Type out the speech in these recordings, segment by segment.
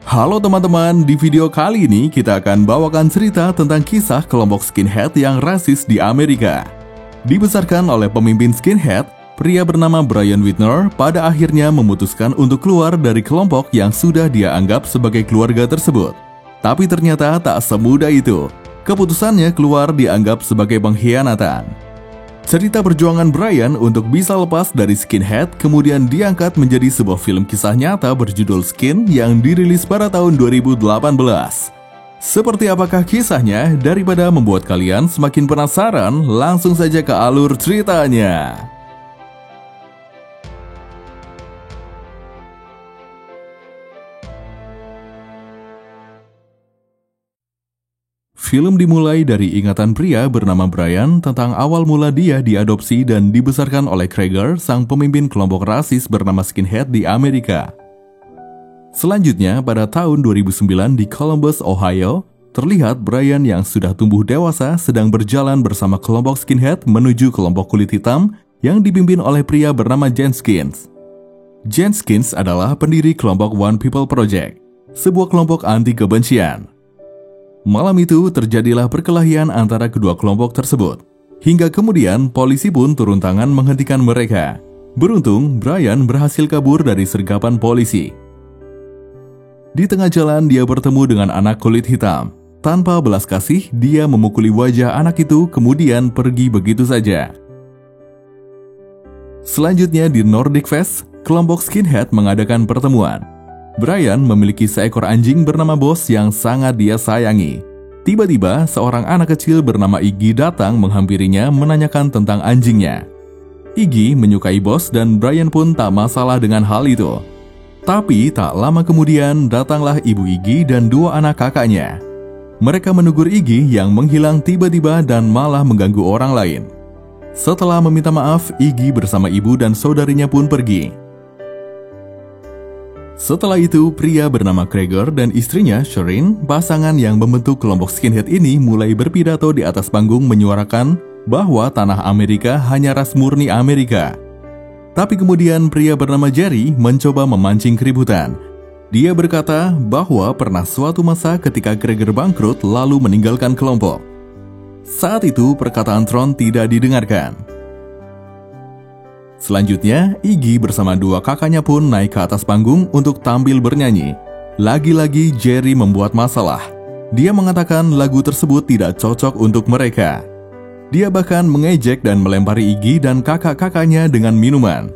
Halo teman-teman, di video kali ini kita akan bawakan cerita tentang kisah kelompok skinhead yang rasis di Amerika. Dibesarkan oleh pemimpin skinhead, pria bernama Brian Whitner pada akhirnya memutuskan untuk keluar dari kelompok yang sudah dia anggap sebagai keluarga tersebut. Tapi ternyata tak semudah itu. Keputusannya keluar dianggap sebagai pengkhianatan. Cerita perjuangan Brian untuk bisa lepas dari skinhead kemudian diangkat menjadi sebuah film kisah nyata berjudul Skin yang dirilis pada tahun 2018. Seperti apakah kisahnya? Daripada membuat kalian semakin penasaran, langsung saja ke alur ceritanya. Film dimulai dari ingatan pria bernama Brian tentang awal mula dia diadopsi dan dibesarkan oleh Krieger, sang pemimpin kelompok rasis bernama skinhead di Amerika. Selanjutnya, pada tahun 2009 di Columbus, Ohio, terlihat Brian yang sudah tumbuh dewasa sedang berjalan bersama kelompok skinhead menuju kelompok kulit hitam yang dipimpin oleh pria bernama Jenskins. Jenskins adalah pendiri kelompok One People Project, sebuah kelompok anti kebencian. Malam itu terjadilah perkelahian antara kedua kelompok tersebut. Hingga kemudian polisi pun turun tangan menghentikan mereka. Beruntung, Brian berhasil kabur dari sergapan polisi. Di tengah jalan dia bertemu dengan anak kulit hitam. Tanpa belas kasih, dia memukuli wajah anak itu kemudian pergi begitu saja. Selanjutnya di Nordic Fest, kelompok skinhead mengadakan pertemuan. Brian memiliki seekor anjing bernama Boss yang sangat dia sayangi. Tiba-tiba, seorang anak kecil bernama Iggy datang menghampirinya menanyakan tentang anjingnya. Iggy menyukai Boss dan Brian pun tak masalah dengan hal itu. Tapi tak lama kemudian datanglah ibu Iggy dan dua anak kakaknya. Mereka menegur Iggy yang menghilang tiba-tiba dan malah mengganggu orang lain. Setelah meminta maaf, Iggy bersama ibu dan saudarinya pun pergi. Setelah itu, pria bernama Krieger dan istrinya, Sherin, pasangan yang membentuk kelompok skinhead ini mulai berpidato di atas panggung menyuarakan bahwa tanah Amerika hanya ras murni Amerika. Tapi kemudian pria bernama Jerry mencoba memancing keributan. Dia berkata bahwa pernah suatu masa ketika Krieger bangkrut lalu meninggalkan kelompok. Saat itu perkataan Tron tidak didengarkan. Selanjutnya, Iggy bersama dua kakaknya pun naik ke atas panggung untuk tampil bernyanyi. Lagi-lagi Jerry membuat masalah. Dia mengatakan lagu tersebut tidak cocok untuk mereka. Dia bahkan mengejek dan melempari Iggy dan kakak-kakaknya dengan minuman.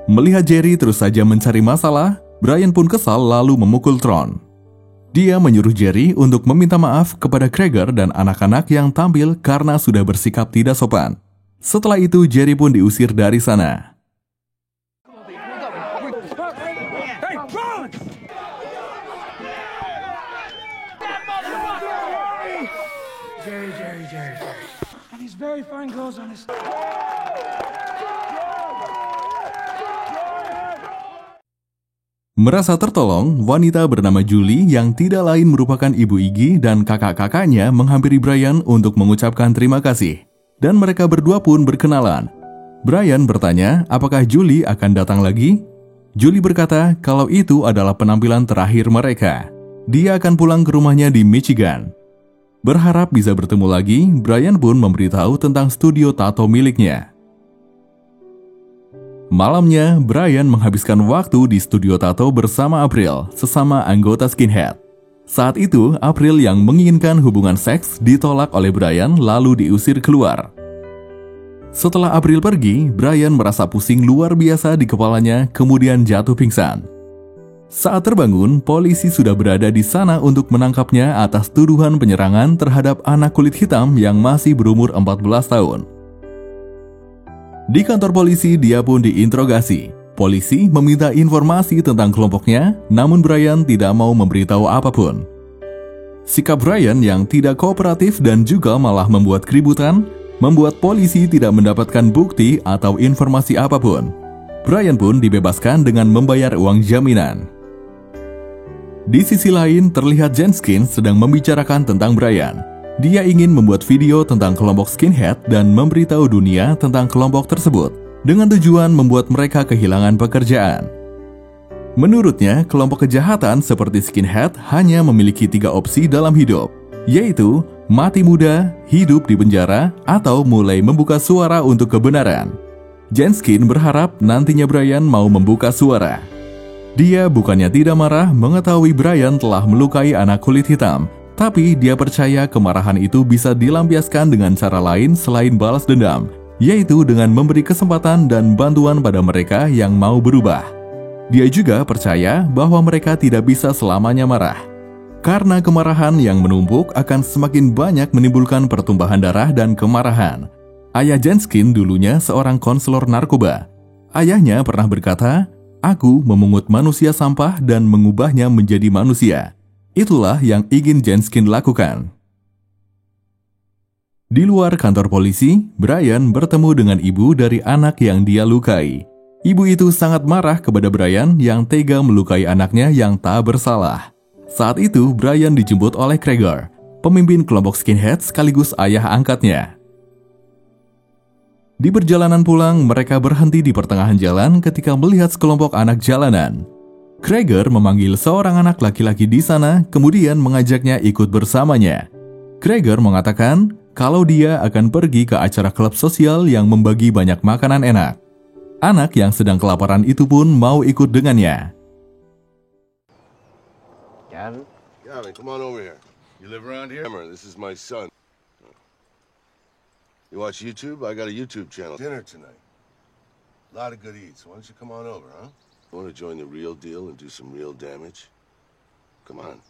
Melihat Jerry terus saja mencari masalah, Brian pun kesal lalu memukul Tron. Dia menyuruh Jerry untuk meminta maaf kepada Krieger dan anak-anak yang tampil karena sudah bersikap tidak sopan. Setelah itu, Jerry pun diusir dari sana. Merasa tertolong, wanita bernama Julie yang tidak lain merupakan ibu Iggy dan kakak-kakaknya menghampiri Brian untuk mengucapkan terima kasih. Dan mereka berdua pun berkenalan. Brian bertanya apakah Julie akan datang lagi. Julie berkata kalau itu adalah penampilan terakhir mereka. Dia akan pulang ke rumahnya di Michigan. Berharap bisa bertemu lagi, Brian pun memberitahu tentang studio tato miliknya. Malamnya, Brian menghabiskan waktu di studio tato bersama April, sesama anggota skinhead. Saat itu, April yang menginginkan hubungan seks ditolak oleh Brian lalu diusir keluar. Setelah April pergi, Brian merasa pusing luar biasa di kepalanya kemudian jatuh pingsan. Saat terbangun, polisi sudah berada di sana untuk menangkapnya atas tuduhan penyerangan terhadap anak kulit hitam yang masih berumur 14 tahun. Di kantor polisi, dia pun diinterogasi. Polisi meminta informasi tentang kelompoknya, namun Brian tidak mau memberitahu apapun. Sikap Brian yang tidak kooperatif dan juga malah membuat keributan, membuat polisi tidak mendapatkan bukti atau informasi apapun. Brian pun dibebaskan dengan membayar uang jaminan. Di sisi lain, terlihat Jenskins sedang membicarakan tentang Brian. Dia ingin membuat video tentang kelompok skinhead dan memberitahu dunia tentang kelompok tersebut, dengan tujuan membuat mereka kehilangan pekerjaan. Menurutnya, kelompok kejahatan seperti skinhead hanya memiliki 3 opsi dalam hidup, yaitu mati muda, hidup di penjara, atau mulai membuka suara untuk kebenaran. Jenskin berharap nantinya Brian mau membuka suara. Dia bukannya tidak marah mengetahui Brian telah melukai anak kulit hitam, tapi dia percaya kemarahan itu bisa dilampiaskan dengan cara lain selain balas dendam, yaitu dengan memberi kesempatan dan bantuan pada mereka yang mau berubah. Dia juga percaya bahwa mereka tidak bisa selamanya marah, karena kemarahan yang menumpuk akan semakin banyak menimbulkan pertumpahan darah dan kemarahan. Ayah Jenskin dulunya seorang konselor narkoba. Ayahnya pernah berkata, "Aku memungut manusia sampah dan mengubahnya menjadi manusia." Itulah yang ingin Jenskin lakukan. Di luar kantor polisi, Brian bertemu dengan ibu dari anak yang dia lukai. Ibu itu sangat marah kepada Brian yang tega melukai anaknya yang tak bersalah. Saat itu, Brian dijemput oleh Krieger, pemimpin kelompok skinhead sekaligus ayah angkatnya. Di perjalanan pulang, mereka berhenti di pertengahan jalan ketika melihat sekelompok anak jalanan. Krieger memanggil seorang anak laki-laki di sana, kemudian mengajaknya ikut bersamanya. Krieger mengatakan kalau dia akan pergi ke acara klub sosial yang membagi banyak makanan enak. Anak yang sedang kelaparan itu pun mau ikut dengannya. Gavin, come on over here. You live around here? This is my son. You watch YouTube? I got a YouTube channel. Dinner tonight. A lot of good eats. Why don't you come on over, huh? Want to join the real deal and do some real damage? Come on.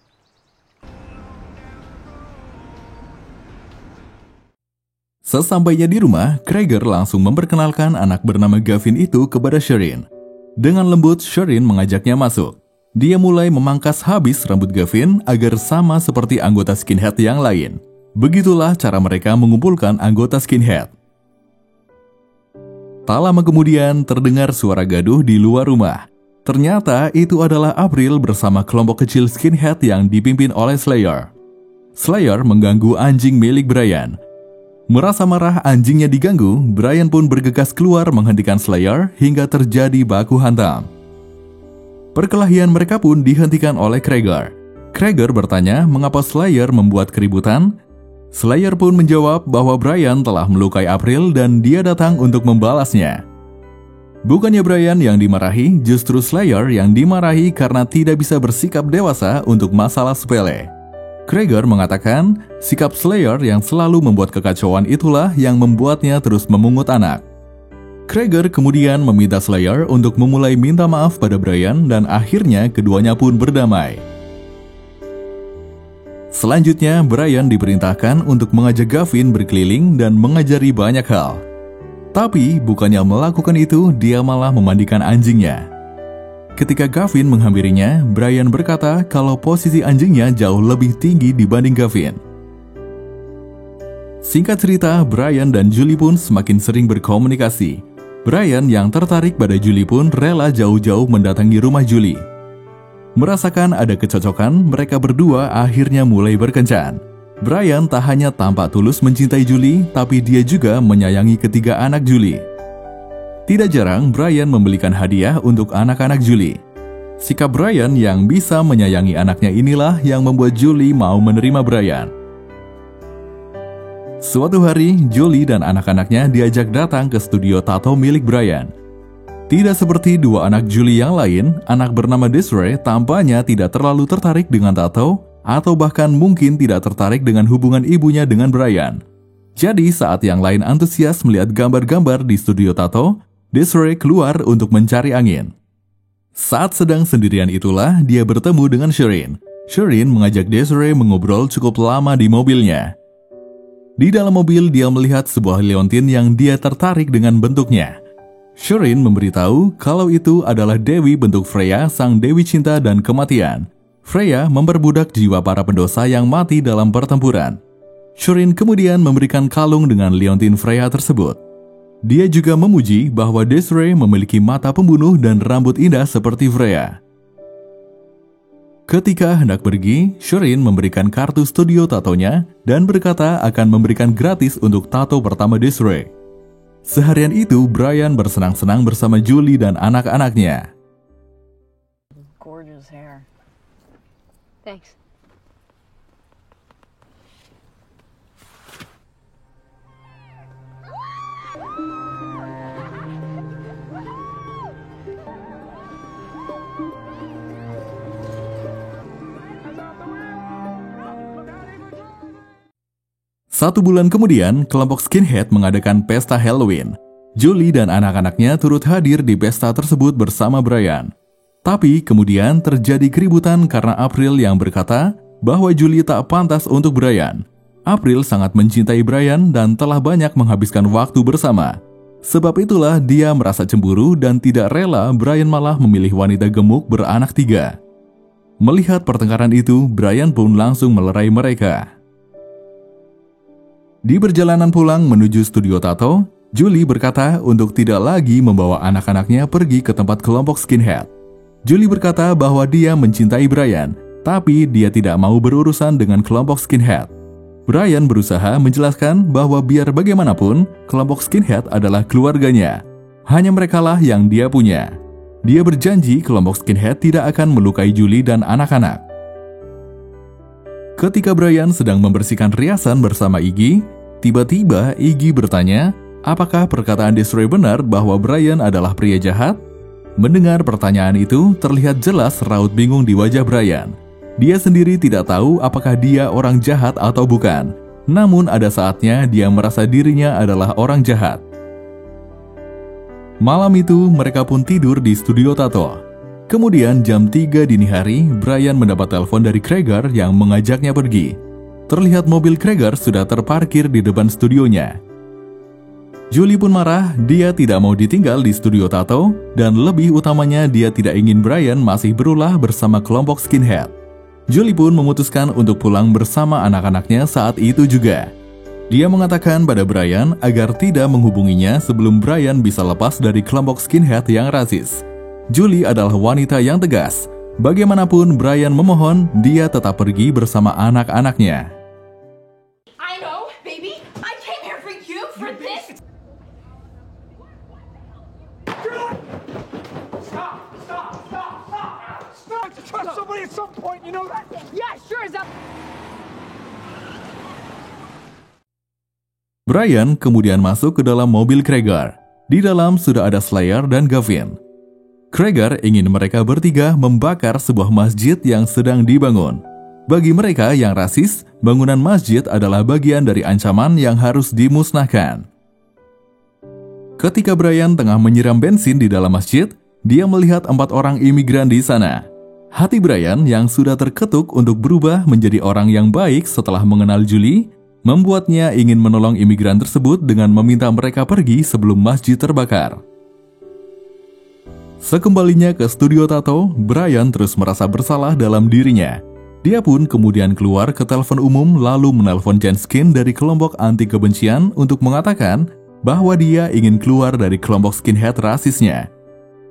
Sesampainya di rumah, Krieger langsung memperkenalkan anak bernama Gavin itu kepada Sherin. Dengan lembut, Sherin mengajaknya masuk. Dia mulai memangkas habis rambut Gavin agar sama seperti anggota skinhead yang lain. Begitulah cara mereka mengumpulkan anggota skinhead. Tak lama kemudian terdengar suara gaduh di luar rumah. Ternyata itu adalah April bersama kelompok kecil skinhead yang dipimpin oleh Slayer. Slayer mengganggu anjing milik Brian. Merasa marah anjingnya diganggu, Brian pun bergegas keluar menghentikan Slayer hingga terjadi baku hantam. Perkelahian mereka pun dihentikan oleh Krieger. Krieger bertanya mengapa Slayer membuat keributan. Slayer pun menjawab bahwa Brian telah melukai April dan dia datang untuk membalasnya. Bukannya Brian yang dimarahi, justru Slayer yang dimarahi karena tidak bisa bersikap dewasa untuk masalah sepele. Krieger mengatakan, sikap Slayer yang selalu membuat kekacauan itulah yang membuatnya terus memungut anak. Krieger kemudian meminta Slayer untuk memulai minta maaf pada Brian dan akhirnya keduanya pun berdamai. Selanjutnya, Brian diperintahkan untuk mengajak Gavin berkeliling dan mengajari banyak hal. Tapi bukannya melakukan itu, dia malah memandikan anjingnya. Ketika Gavin menghampirinya, Brian berkata kalau posisi anjingnya jauh lebih tinggi dibanding Gavin. Singkat cerita, Brian dan Julie pun semakin sering berkomunikasi. Brian yang tertarik pada Julie pun rela jauh-jauh mendatangi rumah Julie. Merasakan ada kecocokan, mereka berdua akhirnya mulai berkencan. Brian tak hanya tampak tulus mencintai Julie, tapi dia juga menyayangi ketiga anak Julie. Tidak jarang, Brian membelikan hadiah untuk anak-anak Julie. Sikap Brian yang bisa menyayangi anaknya inilah yang membuat Julie mau menerima Brian. Suatu hari, Julie dan anak-anaknya diajak datang ke studio tato milik Brian. Tidak seperti dua anak Julie yang lain, anak bernama Desiree tampaknya tidak terlalu tertarik dengan tato, atau bahkan mungkin tidak tertarik dengan hubungan ibunya dengan Brian. Jadi saat yang lain antusias melihat gambar-gambar di studio tato, Desiree keluar untuk mencari angin. Saat sedang sendirian itulah dia bertemu dengan Sherin. Sherin mengajak Desiree mengobrol cukup lama di mobilnya. Di dalam mobil dia melihat sebuah liontin yang dia tertarik dengan bentuknya. Sherin memberitahu kalau itu adalah Dewi bentuk Freya, sang Dewi cinta dan kematian. Freya memperbudak jiwa para pendosa yang mati dalam pertempuran. Sherin kemudian memberikan kalung dengan liontin Freya tersebut. Dia juga memuji bahwa Desiree memiliki mata pembunuh dan rambut indah seperti Freya. Ketika hendak pergi, Sherin memberikan kartu studio tatonya dan berkata akan memberikan gratis untuk tato pertama Desiree. Seharian itu, Brian bersenang-senang bersama Julie dan anak-anaknya. Thanks. Satu bulan kemudian, kelompok skinhead mengadakan pesta Halloween. Julie dan anak-anaknya turut hadir di pesta tersebut bersama Brian. Tapi kemudian terjadi keributan karena April yang berkata bahwa Julie tak pantas untuk Brian. April sangat mencintai Brian dan telah banyak menghabiskan waktu bersama. Sebab itulah dia merasa cemburu dan tidak rela Brian malah memilih wanita gemuk beranak 3. Melihat pertengkaran itu, Brian pun langsung melerai mereka. Di perjalanan pulang menuju studio tato, Julie berkata untuk tidak lagi membawa anak-anaknya pergi ke tempat kelompok skinhead. Julie berkata bahwa dia mencintai Brian, tapi dia tidak mau berurusan dengan kelompok skinhead. Brian berusaha menjelaskan bahwa biar bagaimanapun, kelompok skinhead adalah keluarganya. Hanya merekalah yang dia punya. Dia berjanji kelompok skinhead tidak akan melukai Julie dan anak-anak. Ketika Brian sedang membersihkan riasan bersama Iggy, tiba-tiba Iggy bertanya, apakah perkataan Desiree benar bahwa Brian adalah pria jahat? Mendengar pertanyaan itu, terlihat jelas raut bingung di wajah Brian. Dia sendiri tidak tahu apakah dia orang jahat atau bukan. Namun ada saatnya dia merasa dirinya adalah orang jahat. Malam itu mereka pun tidur di studio tato. Kemudian jam 3 dini hari, Brian mendapat telepon dari Krieger yang mengajaknya pergi. Terlihat mobil Krieger sudah terparkir di depan studionya. Julie pun marah, dia tidak mau ditinggal di studio tato, dan lebih utamanya dia tidak ingin Brian masih berulah bersama kelompok skinhead. Julie pun memutuskan untuk pulang bersama anak-anaknya saat itu juga. Dia mengatakan pada Brian agar tidak menghubunginya sebelum Brian bisa lepas dari kelompok skinhead yang rasis. Julie adalah wanita yang tegas. Bagaimanapun Brian memohon, dia tetap pergi bersama anak-anaknya. I know, baby. I came here for you for this. Stop! To trust somebody at some point, you know that? Yeah, sure as up. Brian kemudian masuk ke dalam mobil Krieger. Di dalam sudah ada Slayer dan Gavin. Krieger ingin mereka bertiga membakar sebuah masjid yang sedang dibangun. Bagi mereka yang rasis, bangunan masjid adalah bagian dari ancaman yang harus dimusnahkan. Ketika Brian tengah menyiram bensin di dalam masjid, dia melihat 4 orang imigran di sana. Hati Brian yang sudah terketuk untuk berubah menjadi orang yang baik setelah mengenal Julie, membuatnya ingin menolong imigran tersebut dengan meminta mereka pergi sebelum masjid terbakar. Sekembalinya ke studio tato, Brian terus merasa bersalah dalam dirinya. Dia pun kemudian keluar ke telepon umum lalu menelpon Jenskin dari kelompok anti kebencian untuk mengatakan bahwa dia ingin keluar dari kelompok skinhead rasisnya.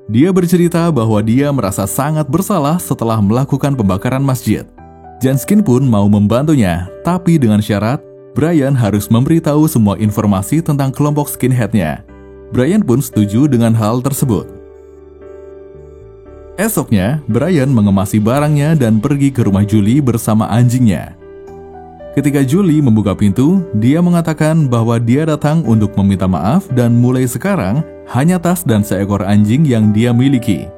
Dia bercerita bahwa dia merasa sangat bersalah setelah melakukan pembakaran masjid. Jenskin pun mau membantunya, tapi dengan syarat Brian harus memberitahu semua informasi tentang kelompok skinheadnya. Brian pun setuju dengan hal tersebut. Esoknya, Brian mengemasi barangnya dan pergi ke rumah Julie bersama anjingnya. Ketika Julie membuka pintu, dia mengatakan bahwa dia datang untuk meminta maaf dan mulai sekarang hanya tas dan seekor anjing yang dia miliki.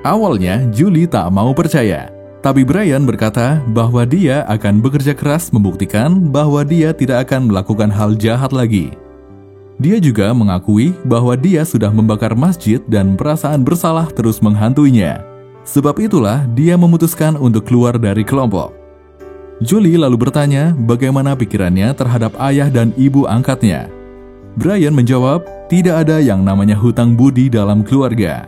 Awalnya, Julie tak mau percaya, tapi Brian berkata bahwa dia akan bekerja keras membuktikan bahwa dia tidak akan melakukan hal jahat lagi. Dia juga mengakui bahwa dia sudah membakar masjid dan perasaan bersalah terus menghantuinya. Sebab itulah dia memutuskan untuk keluar dari kelompok. Julie lalu bertanya bagaimana pikirannya terhadap ayah dan ibu angkatnya. Brian menjawab, tidak ada yang namanya hutang budi dalam keluarga.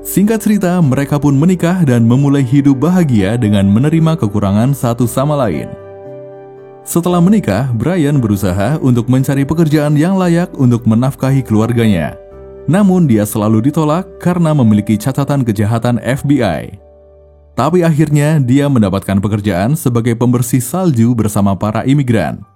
Singkat cerita, mereka pun menikah dan memulai hidup bahagia dengan menerima kekurangan satu sama lain. Setelah menikah, Brian berusaha untuk mencari pekerjaan yang layak untuk menafkahi keluarganya. Namun dia selalu ditolak karena memiliki catatan kejahatan FBI. Tapi akhirnya dia mendapatkan pekerjaan sebagai pembersih salju bersama para imigran.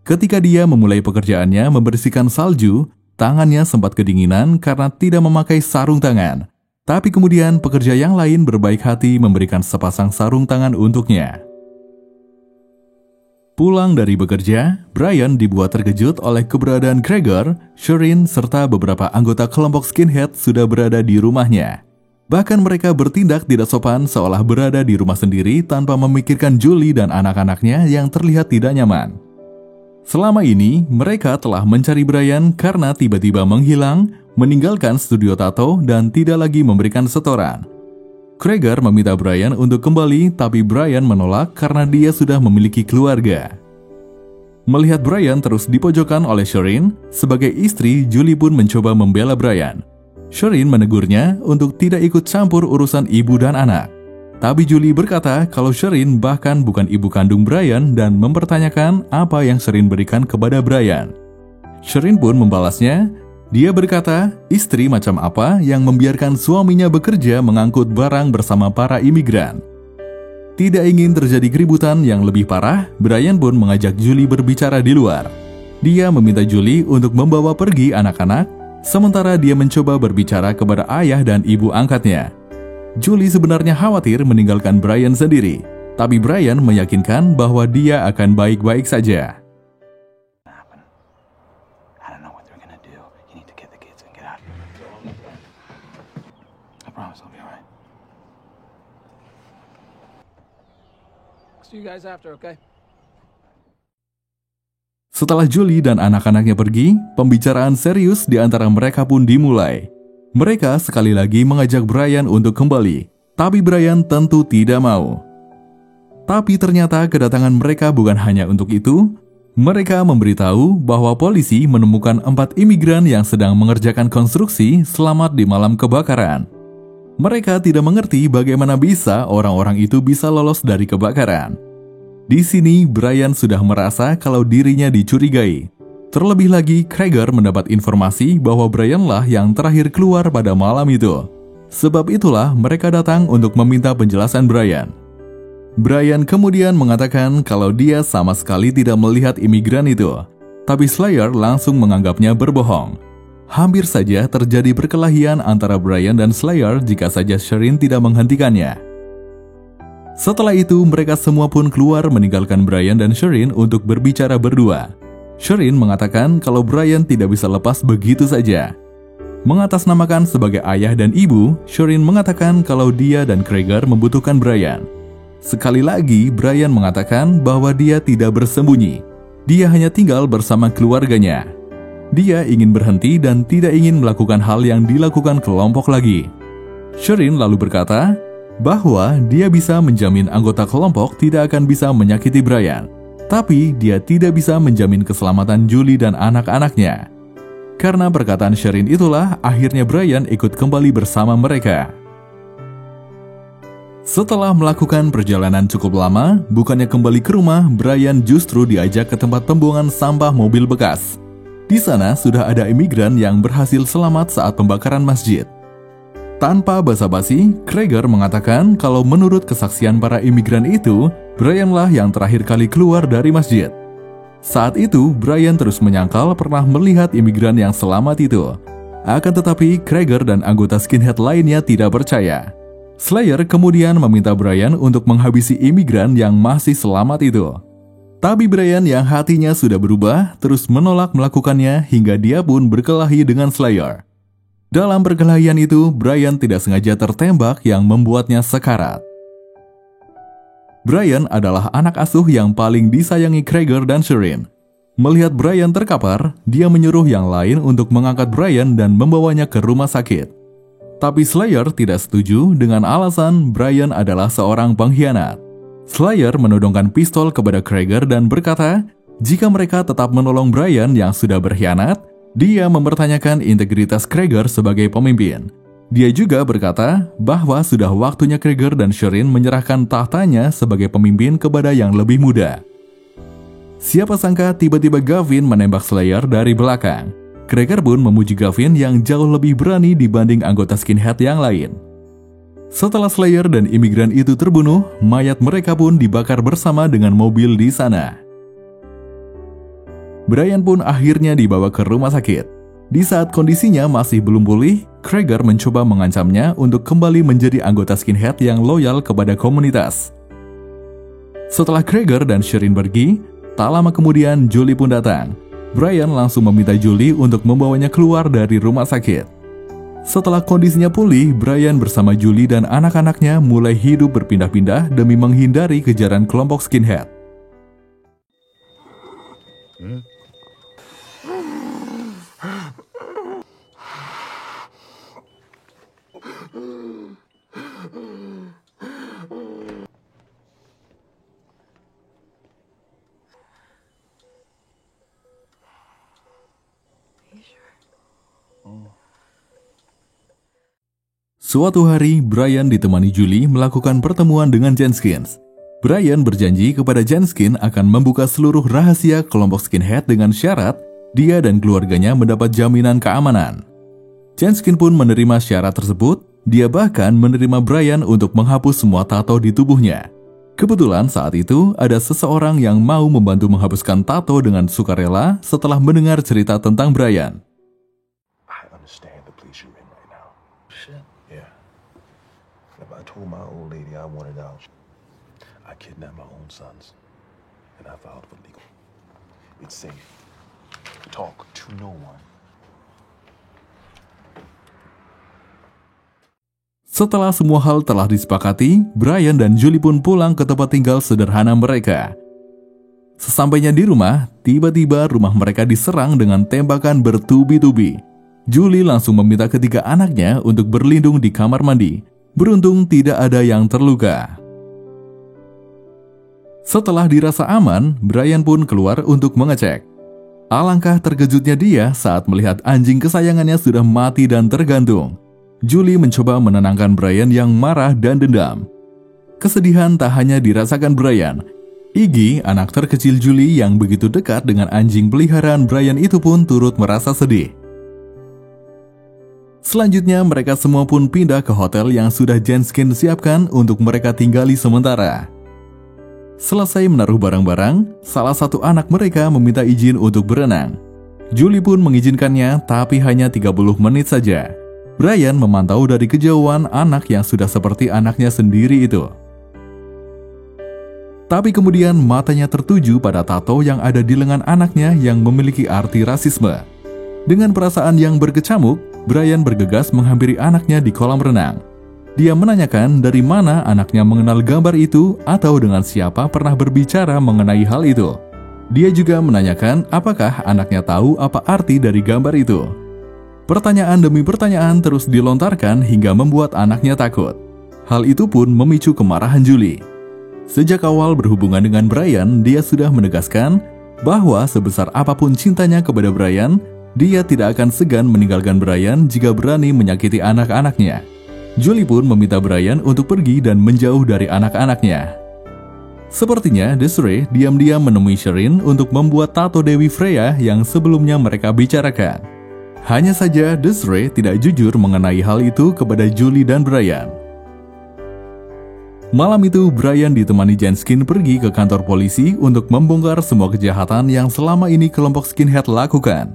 Ketika dia memulai pekerjaannya membersihkan salju, tangannya sempat kedinginan karena tidak memakai sarung tangan. Tapi kemudian pekerja yang lain berbaik hati memberikan sepasang sarung tangan untuknya. Pulang dari bekerja, Brian dibuat terkejut oleh keberadaan Gregor, Sherin, serta beberapa anggota kelompok skinhead sudah berada di rumahnya. Bahkan mereka bertindak tidak sopan seolah berada di rumah sendiri tanpa memikirkan Julie dan anak-anaknya yang terlihat tidak nyaman. Selama ini, mereka telah mencari Brian karena tiba-tiba menghilang, meninggalkan studio tato dan tidak lagi memberikan setoran. Gregor meminta Brian untuk kembali, tapi Brian menolak karena dia sudah memiliki keluarga. Melihat Brian terus dipojokkan oleh Sherin, sebagai istri, Julie pun mencoba membela Brian. Sherin menegurnya untuk tidak ikut campur urusan ibu dan anak. Tapi Julie berkata kalau Sherin bahkan bukan ibu kandung Brian dan mempertanyakan apa yang Sherin berikan kepada Brian. Sherin pun membalasnya. Dia berkata, istri macam apa yang membiarkan suaminya bekerja mengangkut barang bersama para imigran. Tidak ingin terjadi keributan yang lebih parah, Brian pun mengajak Julie berbicara di luar. Dia meminta Julie untuk membawa pergi anak-anak, sementara dia mencoba berbicara kepada ayah dan ibu angkatnya. Julie sebenarnya khawatir meninggalkan Brian sendiri, tapi Brian meyakinkan bahwa dia akan baik-baik saja. See you guys after, okay? Setelah Julie dan anak-anaknya pergi, pembicaraan serius di antara mereka pun dimulai. Mereka sekali lagi mengajak Brian untuk kembali, tapi Brian tentu tidak mau. Tapi ternyata kedatangan mereka bukan hanya untuk itu. Mereka memberitahu bahwa polisi menemukan 4 imigran yang sedang mengerjakan konstruksi selamat di malam kebakaran. Mereka tidak mengerti bagaimana bisa orang-orang itu bisa lolos dari kebakaran. Di sini, Brian sudah merasa kalau dirinya dicurigai. Terlebih lagi, Gregor mendapat informasi bahwa Brian lah yang terakhir keluar pada malam itu. Sebab itulah mereka datang untuk meminta penjelasan Brian. Brian kemudian mengatakan kalau dia sama sekali tidak melihat imigran itu. Tapi Slayer langsung menganggapnya berbohong. Hampir saja terjadi perkelahian antara Brian dan Slayer jika saja Sherin tidak menghentikannya. Setelah itu, mereka semua pun keluar meninggalkan Brian dan Sherin untuk berbicara berdua. Sherin mengatakan kalau Brian tidak bisa lepas begitu saja. Mengatasnamakan sebagai ayah dan ibu, Sherin mengatakan kalau dia dan Gregor membutuhkan Brian. Sekali lagi, Brian mengatakan bahwa dia tidak bersembunyi. Dia hanya tinggal bersama keluarganya. Dia ingin berhenti dan tidak ingin melakukan hal yang dilakukan kelompok lagi. Sherin lalu berkata bahwa dia bisa menjamin anggota kelompok tidak akan bisa menyakiti Brian, tapi dia tidak bisa menjamin keselamatan Julie dan anak-anaknya. Karena perkataan Sherin itulah akhirnya Brian ikut kembali bersama mereka. Setelah melakukan perjalanan cukup lama, bukannya kembali ke rumah, Brian justru diajak ke tempat pembuangan sampah mobil bekas. Di sana sudah ada imigran yang berhasil selamat saat pembakaran masjid. Tanpa basa-basi, Gregor mengatakan kalau menurut kesaksian para imigran itu, Brian lah yang terakhir kali keluar dari masjid. Saat itu, Brian terus menyangkal pernah melihat imigran yang selamat itu. Akan tetapi, Gregor dan anggota skinhead lainnya tidak percaya. Slayer kemudian meminta Brian untuk menghabisi imigran yang masih selamat itu. Tapi Brian yang hatinya sudah berubah terus menolak melakukannya hingga dia pun berkelahi dengan Slayer. Dalam perkelahian itu, Brian tidak sengaja tertembak yang membuatnya sekarat. Brian adalah anak asuh yang paling disayangi Gregor dan Sherin. Melihat Brian terkapar, dia menyuruh yang lain untuk mengangkat Brian dan membawanya ke rumah sakit. Tapi Slayer tidak setuju dengan alasan Brian adalah seorang pengkhianat. Slayer menodongkan pistol kepada Gregor dan berkata, jika mereka tetap menolong Brian yang sudah berkhianat, dia mempertanyakan integritas Gregor sebagai pemimpin. Dia juga berkata bahwa sudah waktunya Gregor dan Sherin menyerahkan tahtanya sebagai pemimpin kepada yang lebih muda. Siapa sangka tiba-tiba Gavin menembak Slayer dari belakang. Gregor pun memuji Gavin yang jauh lebih berani dibanding anggota skinhead yang lain. Setelah Slayer dan imigran itu terbunuh, mayat mereka pun dibakar bersama dengan mobil di sana. Brian pun akhirnya dibawa ke rumah sakit. Di saat kondisinya masih belum pulih, Krieger mencoba mengancamnya untuk kembali menjadi anggota skinhead yang loyal kepada komunitas. Setelah Krieger dan Sherin pergi, tak lama kemudian Julie pun datang. Brian langsung meminta Julie untuk membawanya keluar dari rumah sakit. Setelah kondisinya pulih, Brian bersama Julie dan anak-anaknya mulai hidup berpindah-pindah demi menghindari kejaran kelompok skinhead. Suatu hari, Brian ditemani Julie melakukan pertemuan dengan Jenskins. Brian berjanji kepada Jenskin akan membuka seluruh rahasia kelompok skinhead dengan syarat dia dan keluarganya mendapat jaminan keamanan. Jenskin pun menerima syarat tersebut. Dia bahkan menerima Brian untuk menghapus semua tato di tubuhnya. Kebetulan saat itu ada seseorang yang mau membantu menghapuskan tato dengan sukarela setelah mendengar cerita tentang Brian. I told my old lady I wanted out. I kidnapped my own sons, and I filed for legal. It's safe. Talk to no one. Setelah semua hal telah disepakati, Brian dan Julie pun pulang ke tempat tinggal sederhana mereka. Sesampainya di rumah, tiba-tiba rumah mereka diserang dengan tembakan bertubi-tubi. Julie langsung meminta ketiga anaknya untuk berlindung di kamar mandi. Beruntung tidak ada yang terluka. Setelah dirasa aman, Brian pun keluar untuk mengecek. Alangkah terkejutnya dia saat melihat anjing kesayangannya sudah mati dan tergantung. Julie mencoba menenangkan Brian yang marah dan dendam. Kesedihan tak hanya dirasakan Brian. Iggy, anak terkecil Julie yang begitu dekat dengan anjing peliharaan Brian itu pun turut merasa sedih. Selanjutnya mereka semua pun pindah ke hotel yang sudah Jenskin siapkan untuk mereka tinggali sementara. Selesai menaruh barang-barang, salah satu anak mereka meminta izin untuk berenang. Julie pun mengizinkannya, tapi hanya 30 menit saja. Brian memantau dari kejauhan anak yang sudah seperti anaknya sendiri itu. Tapi kemudian matanya tertuju pada tato yang ada di lengan anaknya yang memiliki arti rasisme. Dengan perasaan yang berkecamuk, Brian bergegas menghampiri anaknya di kolam renang. Dia menanyakan dari mana anaknya mengenal gambar itu atau dengan siapa pernah berbicara mengenai hal itu. Dia juga menanyakan apakah anaknya tahu apa arti dari gambar itu. Pertanyaan demi pertanyaan terus dilontarkan hingga membuat anaknya takut. Hal itu pun memicu kemarahan Julie. Sejak awal berhubungan dengan Brian, dia sudah menegaskan bahwa sebesar apapun cintanya kepada Brian, dia tidak akan segan meninggalkan Brian jika berani menyakiti anak-anaknya. Julie pun meminta Brian untuk pergi dan menjauh dari anak-anaknya. Sepertinya Desiree diam-diam menemui Sherin untuk membuat tato Dewi Freya yang sebelumnya mereka bicarakan. Hanya saja Desiree tidak jujur mengenai hal itu kepada Julie dan Brian. Malam itu Brian ditemani Jenskin pergi ke kantor polisi untuk membongkar semua kejahatan yang selama ini kelompok skinhead lakukan.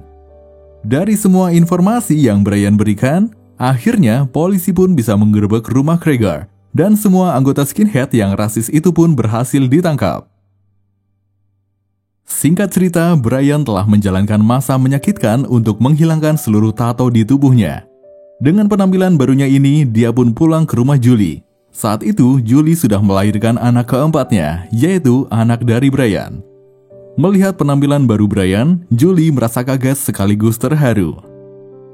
Dari semua informasi yang Brian berikan, akhirnya polisi pun bisa menggerebek rumah Krieger, dan semua anggota skinhead yang rasis itu pun berhasil ditangkap. Singkat cerita, Brian telah menjalankan masa menyakitkan untuk menghilangkan seluruh tato di tubuhnya. Dengan penampilan barunya ini, dia pun pulang ke rumah Julie. Saat itu, Julie sudah melahirkan anak keempatnya, yaitu anak dari Brian. Melihat penampilan baru Brian, Julie merasa kaget sekaligus terharu.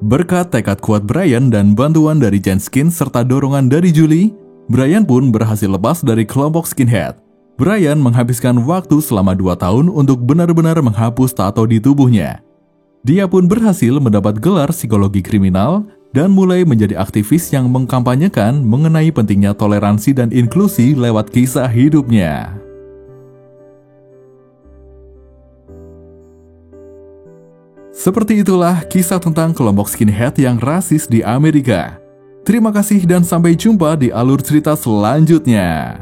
Berkat tekad kuat Brian dan bantuan dari Jenskin serta dorongan dari Julie, Brian pun berhasil lepas dari kelompok skinhead. Brian menghabiskan waktu selama 2 tahun untuk benar-benar menghapus tato di tubuhnya. Dia pun berhasil mendapat gelar psikologi kriminal dan mulai menjadi aktivis yang mengkampanyekan mengenai pentingnya toleransi dan inklusi lewat kisah hidupnya. Seperti itulah kisah tentang kelompok skinhead yang rasis di Amerika. Terima kasih dan sampai jumpa di alur cerita selanjutnya.